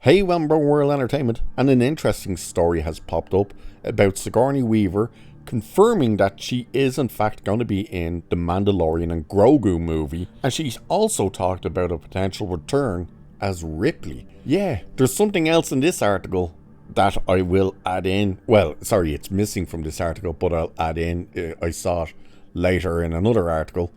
Hey, welcome to World Entertainment, and an interesting story has popped up about Sigourney Weaver confirming that she is in fact going to be in the Mandalorian and Grogu movie, and she's also talked about a potential return as Ripley. Yeah, there's something else in this article that I will add in. Well, sorry, it's missing from this article, but I'll add in. I saw it later in another article,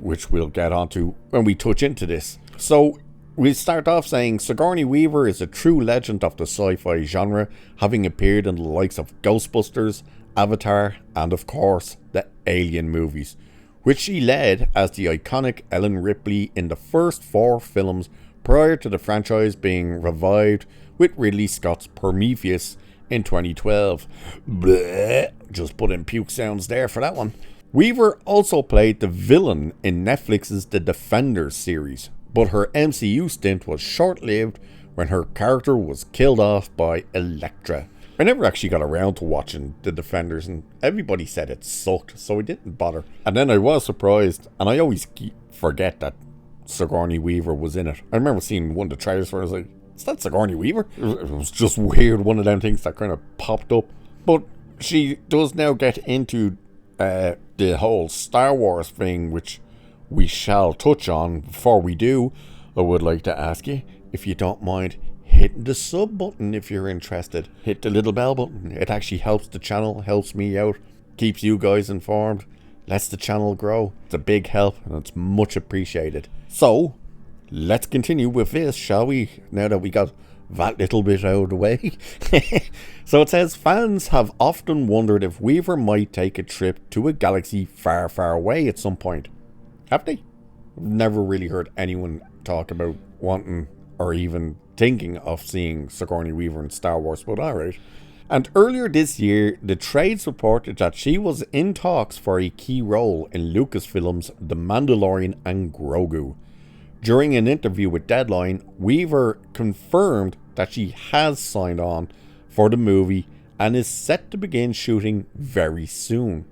which we'll get onto when we touch into this. So, we'll start off saying Sigourney Weaver is a true legend of the sci-fi genre, having appeared in the likes of Ghostbusters, Avatar, and of course, the Alien movies, which she led as the iconic Ellen Ripley in the first 4 films prior to the franchise being revived with Ridley Scott's Prometheus in 2012. Blech, just put in puke sounds there for that one. Weaver also played the villain in Netflix's The Defenders series, but her MCU stint was short-lived when her character was killed off by Elektra. I never actually got around to watching The Defenders, and everybody said it sucked, so I didn't bother. And then I was surprised, and I always forget that Sigourney Weaver was in it. I remember seeing one of the trailers where I was like, is that Sigourney Weaver? It was just weird, one of them things that kind of popped up. But she does now get into the whole Star Wars thing, which we shall touch on. Before we do, I would like to ask you, if you don't mind, hitting the sub button if you're interested. Hit the little bell button. It actually helps the channel, helps me out, keeps you guys informed, lets the channel grow. It's a big help and it's much appreciated. So, let's continue with this, shall we? Now that we got that little bit out of the way. So it says, fans have often wondered if Weaver might take a trip to a galaxy far, far away at some point. Have they? Never really heard anyone talk about wanting or even thinking of seeing Sigourney Weaver in Star Wars, but alright. And earlier this year, the trades reported that she was in talks for a key role in Lucasfilm's The Mandalorian and Grogu. During an interview with Deadline, Weaver confirmed that she has signed on for the movie and is set to begin shooting very soon.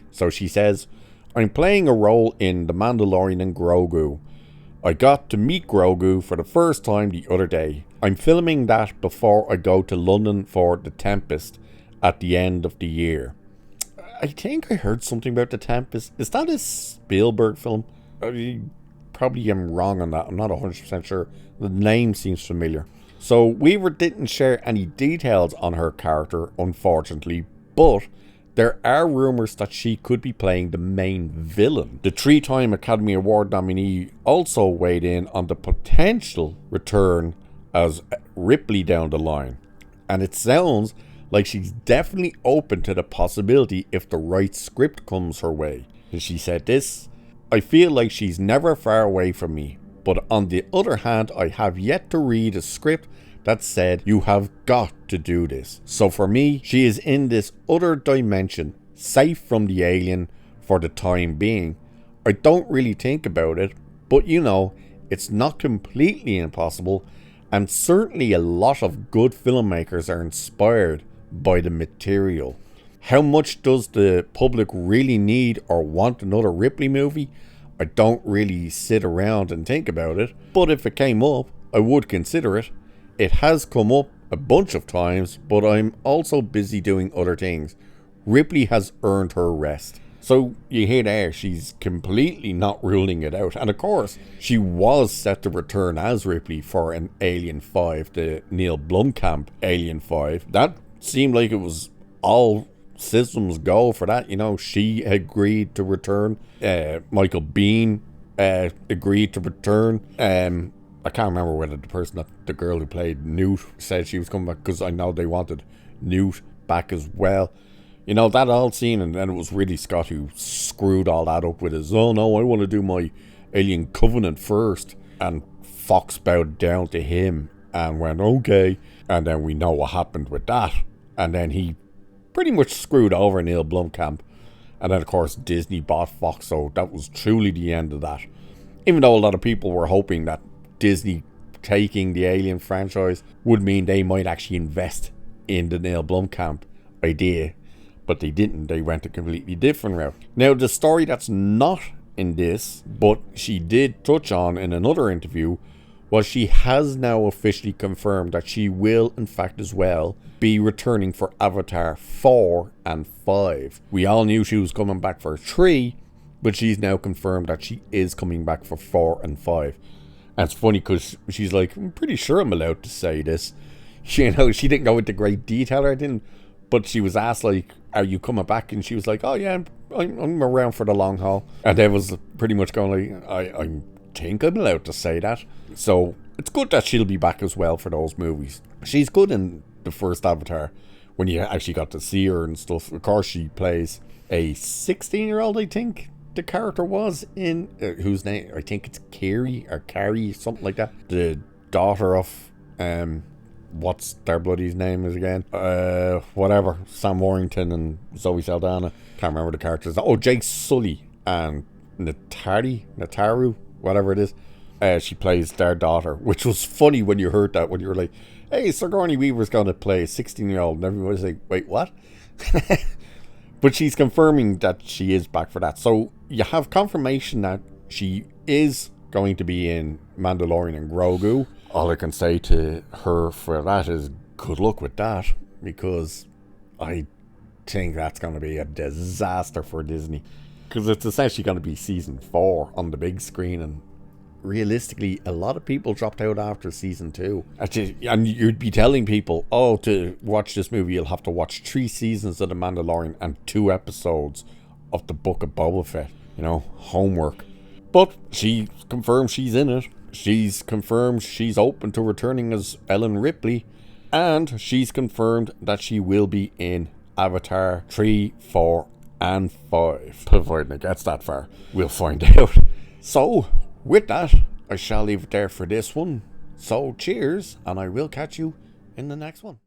So she says, I'm playing a role in The Mandalorian and Grogu. I got to meet Grogu for the first time the other day. I'm filming that before I go to London for The Tempest at the end of the year. I think I heard something about The Tempest. Is that a Spielberg film? I probably am wrong on that. I'm not 100% sure. The name seems familiar. So Weaver didn't share any details on her character, unfortunately, but there are rumours that she could be playing the main villain. The 3-time Academy Award nominee also weighed in on the potential return as Ripley down the line. And it sounds like she's definitely open to the possibility if the right script comes her way. And she said this, I feel like she's never far away from me, but on the other hand, I have yet to read a script that said, you have got to do this. So for me, she is in this other dimension, safe from the alien for the time being. I don't really think about it, but you know, it's not completely impossible, and certainly a lot of good filmmakers are inspired by the material. How much does the public really need or want another Ripley movie? I don't really sit around and think about it, but if it came up, I would consider it. It has come up a bunch of times, but I'm also busy doing other things. Ripley has earned her rest. So you hear there, she's completely not ruling it out. And of course, she was set to return as Ripley for an Alien 5, the Neil Blomkamp Alien 5. That seemed like it was all systems go for that. You know, she agreed to return. Michael Biehn agreed to return. I can't remember whether the girl who played Newt said she was coming back, because I know they wanted Newt back as well. You know, that all scene, and then it was Ridley Scott who screwed all that up with his, oh no, I want to do my Alien Covenant first. And Fox bowed down to him and went, okay. And then we know what happened with that. And then he pretty much screwed over Neil Blomkamp. And then, of course, Disney bought Fox, so that was truly the end of that. Even though a lot of people were hoping that Disney taking the Alien franchise would mean they might actually invest in the Neil Blomkamp idea, but they didn't. They went a completely different route. Now, the story that's not in this, but she did touch on in another interview, Well, she has now officially confirmed that she will, in fact, as well, be returning for Avatar 4 and 5. We all knew she was coming back for 3, but she's now confirmed that she is coming back for 4 and 5. And it's funny because she's like, I'm pretty sure I'm allowed to say this. She didn't go into great detail or anything, but she was asked, like, are you coming back? And she was like, oh yeah, I'm around for the long haul. And they was pretty much going like, I think I'm allowed to say that. So it's good that she'll be back as well for those movies. She's good in the first Avatar when you actually got to see her and stuff. Of course, she plays a 16-year-old, I think the character was in, whose name, I think it's Carrie, something like that. The daughter of, what's their bloody's name is again? Whatever. Sam Warrington and Zoe Saldana. Can't remember the characters. Oh, Jake Sully and Nataru, whatever it is. She plays their daughter, which was funny when you heard that, when you were like, hey, Sigourney Weaver's going to play a 16-year-old. And everybody's like, wait, what? But she's confirming that she is back for that. So you have confirmation that she is going to be in Mandalorian and Grogu. All I can say to her for that is good luck with that, because I think that's going to be a disaster for Disney. Because it's essentially going to be season 4 on the big screen, and realistically, a lot of people dropped out after season 2. And you'd be telling people, oh, to watch this movie, you'll have to watch 3 seasons of The Mandalorian and 2 episodes of the Book of Boba Fett. Homework. But she confirmed she's in it. She's confirmed she's open to returning as Ellen Ripley. And she's confirmed that she will be in Avatar 3, 4, and 5. Providing it gets that far. We'll find out. So, with that, I shall leave it there for this one. So, cheers, and I will catch you in the next one.